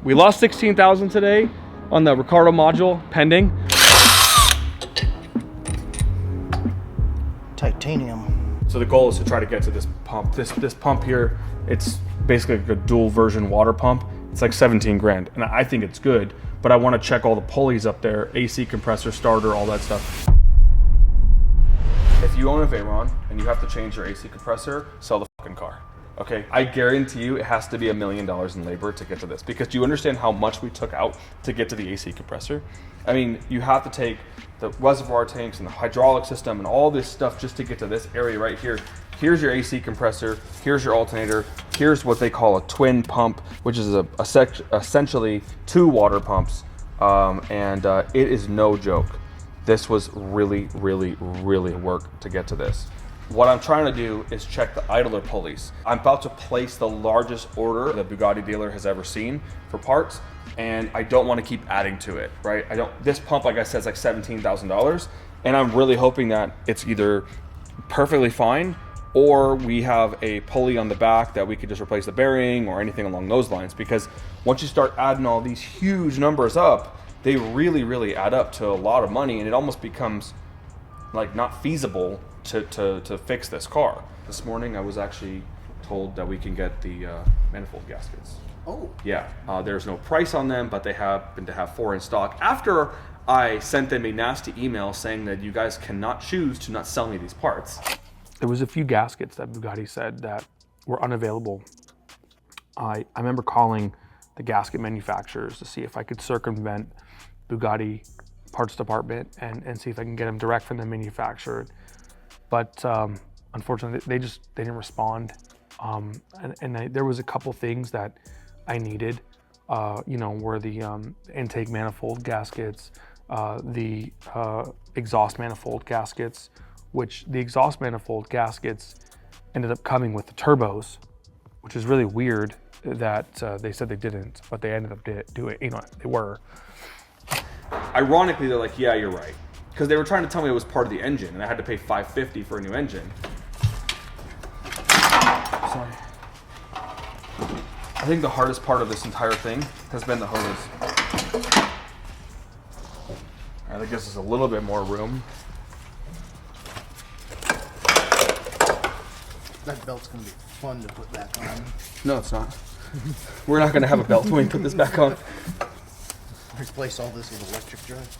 We lost 16,000 today on the Ricardo module pending. Titanium. So the goal is to try to get to this pump. This pump here, it's basically like a dual version water pump. It's like 17 grand, and I think it's good, but I want to check all the pulleys up there, AC compressor, starter, all that stuff. If you own a Veyron and you have to change your AC compressor, sell the fucking car. Okay, I guarantee you it has to be $1 million in labor to get to this, because do you understand how much we took out to get to the AC compressor? I mean, you have to take the reservoir tanks and the hydraulic system and all this stuff just to get to this area right here. Here's your AC compressor, here's your alternator, here's what they call a twin pump, which is essentially 2 water pumps, and it is no joke. This was really work to get to this. What I'm trying to do is check the idler pulleys. I'm about to place the largest order the Bugatti dealer has ever seen for parts, and I don't want to keep adding to it, right? This pump, like I said, is like $17,000, and I'm really hoping that it's either perfectly fine or we have a pulley on the back that we could just replace the bearing or anything along those lines, because once you start adding all these huge numbers up, they really add up to a lot of money, and it almost becomes like not feasible to fix this car. This morning I was actually told that we can get the manifold gaskets. Oh. Yeah, there's no price on them, but they happen to have 4 in stock. After I sent them a nasty email saying that you guys cannot choose to not sell me these parts. There was a few gaskets that Bugatti said that were unavailable. I remember calling the gasket manufacturers to see if I could circumvent Bugatti parts department and see if I can get them direct from the manufacturer. But unfortunately, they didn't respond. There was a couple things that I needed, were the intake manifold gaskets, the exhaust manifold gaskets, which the exhaust manifold gaskets ended up coming with the turbos, which is really weird that they said they didn't, but they ended up doing, they were. Ironically, they're like, yeah, you're right. Because they were trying to tell me it was part of the engine, and I had to pay $550 for a new engine. Sorry. I think the hardest part of this entire thing has been the hose. All right, that gives us a little bit more room. That belt's gonna be fun to put back on. No, it's not. We're not gonna have a belt when we put this back on. Replace all this with electric drive.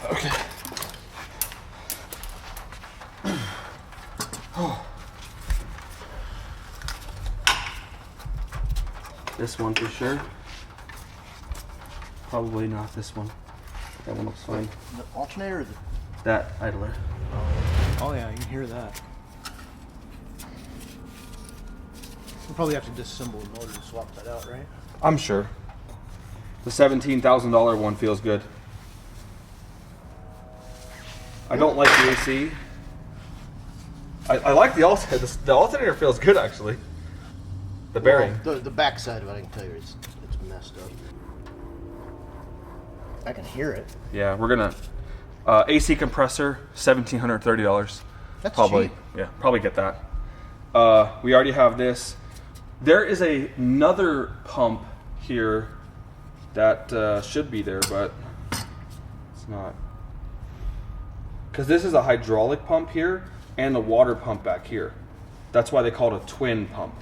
Okay. Oh. This one for sure. Probably not this one. That one looks fine. The alternator or that idler. Oh yeah, you can hear that. We'll probably have to disassemble the motor and swap that out, right? I'm sure. The $17,000 one feels good. I don't like the AC. I like the alternator. The alternator feels good, actually. The bearing. Well, the back side of it, I can tell you, it's messed up. I can hear it. Yeah, we're gonna AC compressor, $1,730. That's probably cheap. Yeah, probably get that. We already have this. There is another pump here that should be there, but it's not. Because this is a hydraulic pump here and a water pump back here. That's why they call it a twin pump.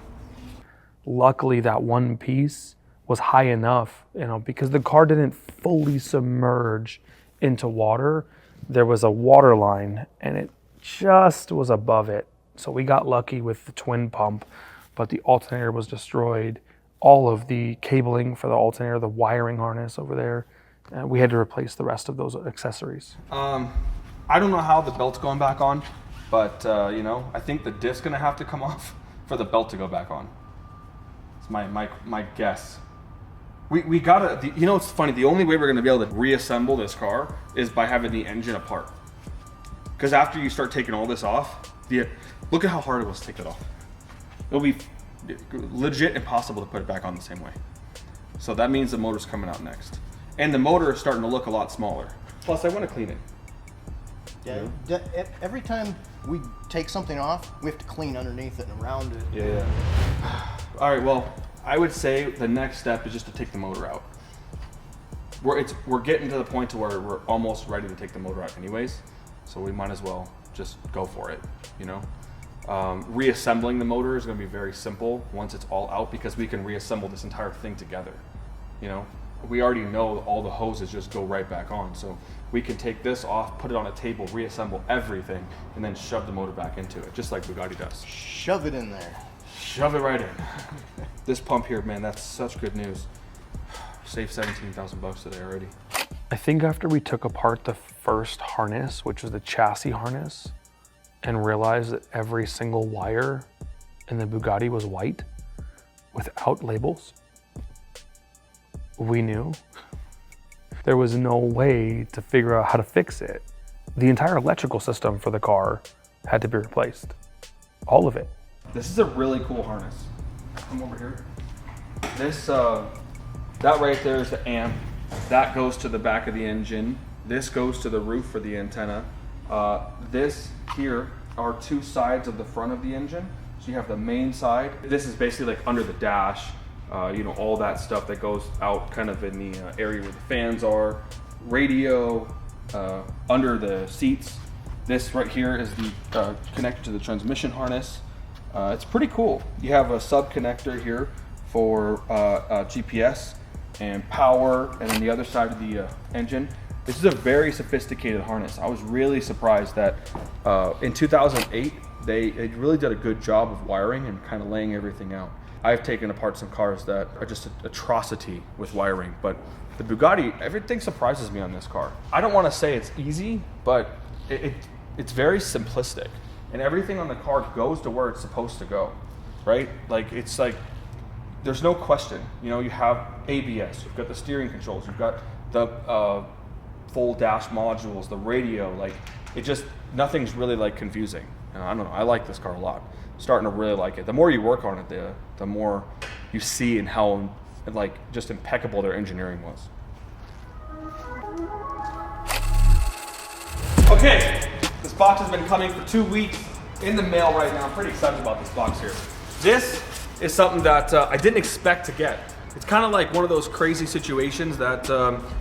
Luckily, that one piece was high enough, because the car didn't fully submerge into water. There was a water line and it just was above it. So we got lucky with the twin pump, but the alternator was destroyed. All of the cabling for the alternator, the wiring harness over there, we had to replace the rest of those accessories. I don't know how the belt's going back on, but I think the disc's gonna have to come off for the belt to go back on. It's my guess. We gotta, it's funny, the only way we're gonna be able to reassemble this car is by having the engine apart. Because after you start taking all this off, look at how hard it was to take it off. It'll be legit impossible to put it back on the same way. So that means the motor's coming out next. And the motor is starting to look a lot smaller. Plus, I want to clean it. Yeah. Every time we take something off, we have to clean underneath it and around it. Yeah. All right. Well, I would say the next step is just to take the motor out. We're getting to the point to where we're almost ready to take the motor out anyways, so we might as well just go for it. You know, reassembling the motor is going to be very simple once it's all out because we can reassemble this entire thing together. You know, we already know all the hoses just go right back on, so we can take this off, put it on a table, reassemble everything, and then shove the motor back into it, just like Bugatti does. Shove it in there. Shove it right in. This pump here, man, that's such good news. Saved 17,000 bucks today already. I think after we took apart the first harness, which was the chassis harness, and realized that every single wire in the Bugatti was white without labels, we knew there was no way to figure out how to fix it. The entire electrical system for the car had to be replaced. All of it. This is a really cool harness. Come over here. This, that right there is the amp. That goes to the back of the engine. This goes to the roof for the antenna. This here are two sides of the front of the engine. So you have the main side. This is basically like under the dash. You know, all that stuff that goes out kind of in the area where the fans are. Radio, under the seats. This right here is the connector to the transmission harness. It's pretty cool. You have a sub connector here for GPS and power, and then the other side of the engine. This is a very sophisticated harness. I was really surprised that in 2008, they really did a good job of wiring and kind of laying everything out. I've taken apart some cars that are just an atrocity with wiring, but the Bugatti, everything surprises me on this car. I don't want to say it's easy, but it's very simplistic, and everything on the car goes to where it's supposed to go, right? Like, it's like, there's no question. You know, you have ABS, you've got the steering controls, you've got the full dash modules, the radio, like, it just, nothing's really like confusing. I don't know, I like this car a lot. I'm starting to really like it. The more you work on it, the more you see and how, like, just impeccable their engineering was. Okay, this box has been coming for 2 weeks in the mail right now. I'm pretty excited about this box here. This is something that I didn't expect to get. It's kind of like one of those crazy situations that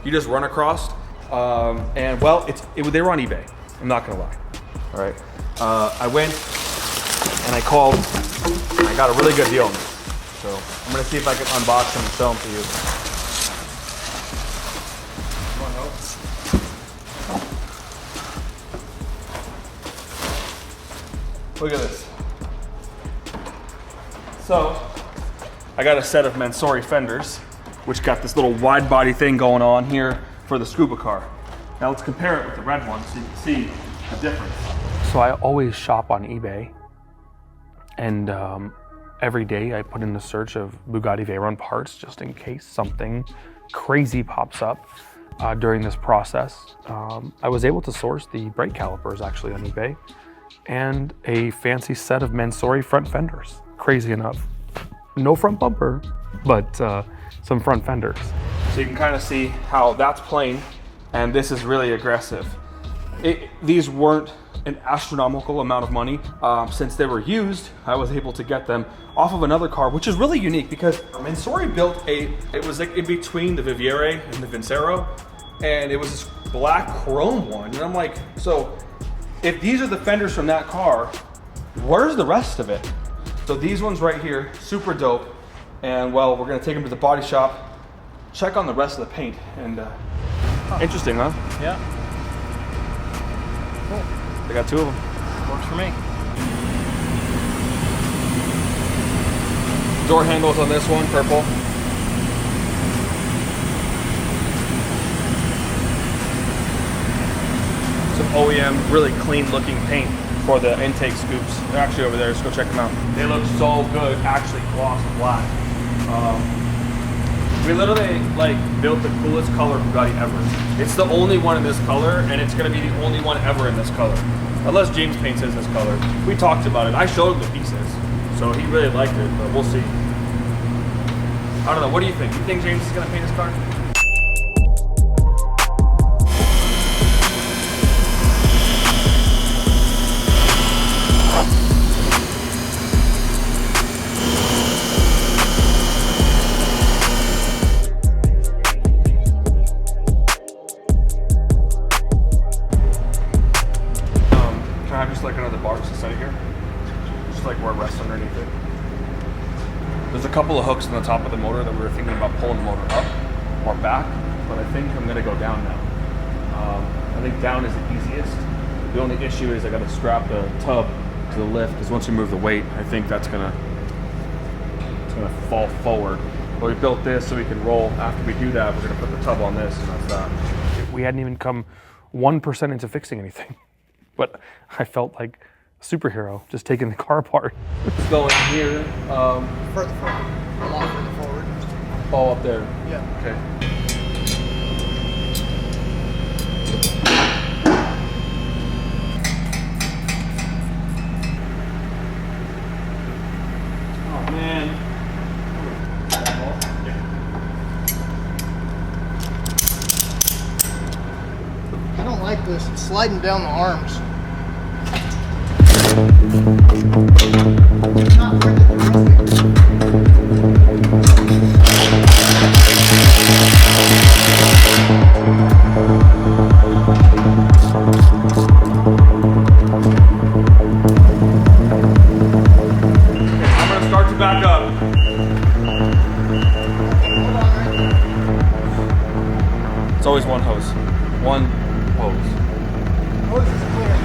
you just run across. And well, they were on eBay. I'm not gonna lie. All right, I went and I called. And I got a really good deal on this. So I'm gonna see if I can unbox them and sell them to you. Come on, help. Look at this. So, I got a set of Mansory fenders, which got this little wide body thing going on here for the SCUBA car. Now let's compare it with the red one so you can see the difference. So I always shop on eBay, and every day I put in the search of Bugatti Veyron parts just in case something crazy pops up during this process. I was able to source the brake calipers actually on eBay and a fancy set of Mansory front fenders. Crazy enough. No front bumper, but some front fenders. So you can kind of see how that's plain and this is really aggressive. These weren't an astronomical amount of money. Since they were used, I was able to get them off of another car, which is really unique because Mansory built it was like in between the Viviere and the Vincero, and it was this black chrome one. And I'm like, so if these are the fenders from that car, where's the rest of it? So these ones right here, super dope. And well, we're gonna take them to the body shop, check on the rest of the paint, and interesting, huh? Yeah. Cool. They got two of them. Works for me. Door handles on this one, purple. Some OEM, really clean looking paint for the intake scoops. They're actually over there, so go check them out. They look so good, actually gloss black. We literally built the coolest color Bugatti ever. It's the only one in this color, and it's gonna be the only one ever in this color. Unless James paints his this color. We talked about it. I showed him the pieces, so he really liked it, but we'll see. I don't know, what do you think? You think James is gonna paint his car? There's a couple of hooks on the top of the motor that we were thinking about pulling the motor up or back, but I think I'm gonna go down now. I think down is the easiest. The only issue is I gotta strap the tub to the lift, because once you move the weight, I think it's gonna fall forward. But we built this so we can roll. After we do that, we're gonna put the tub on this, and that's that. We hadn't even come 1% into fixing anything, but I felt like a superhero just taking the car apart. Let's go in here. Further forward. A lot further forward. Oh, up there. Yeah. Okay. Oh man. I don't like this. It's sliding down the arms. It's not I'm gonna start to back up. It's always one hose. One hose. Hose is clear.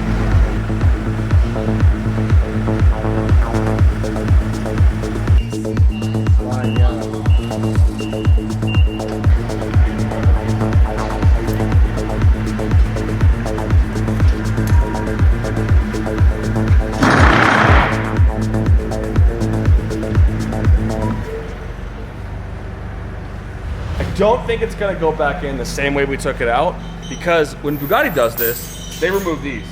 I don't think it's gonna go back in the same way we took it out, because when Bugatti does this, they remove these.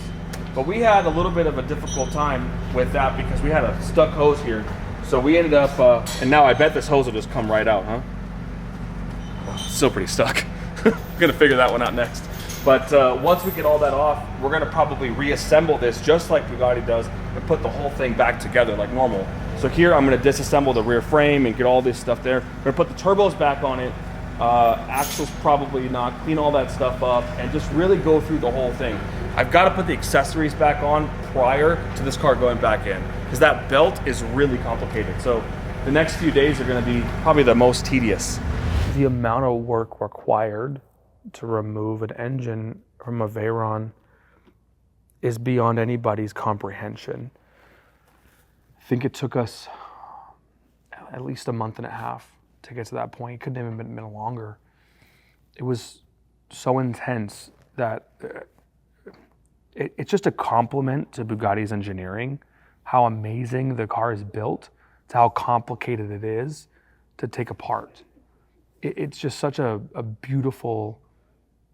But we had a little bit of a difficult time with that because we had a stuck hose here. So we ended up, and now I bet this hose will just come right out, huh? Still pretty stuck. We're gonna figure that one out next. But once we get all that off, we're gonna probably reassemble this just like Bugatti does and put the whole thing back together like normal. So here I'm gonna disassemble the rear frame and get all this stuff there. We're gonna put the turbos back on it, axles probably not, clean all that stuff up, and just really go through the whole thing. I've got to put the accessories back on prior to this car going back in, because that belt is really complicated. So the next few days are going to be probably the most tedious. The amount of work required to remove an engine from a Veyron is beyond anybody's comprehension. I think it took us at least a month and a half to get to that point. It couldn't have even been longer. It was so intense that it's just a compliment to Bugatti's engineering, how amazing the car is built, to how complicated it is to take apart. It's just such a beautiful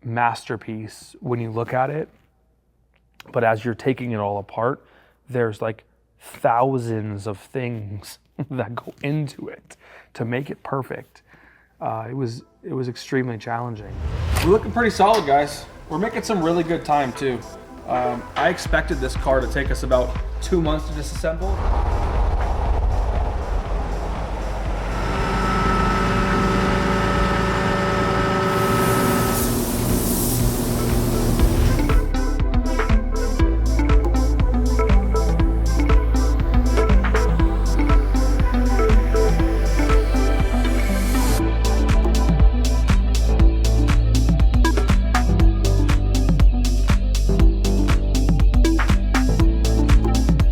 masterpiece when you look at it. But as you're taking it all apart, there's like thousands of things that go into it to make it perfect. It was extremely challenging. We're looking pretty solid, guys. We're making some really good time too. I expected this car to take us about 2 months to disassemble.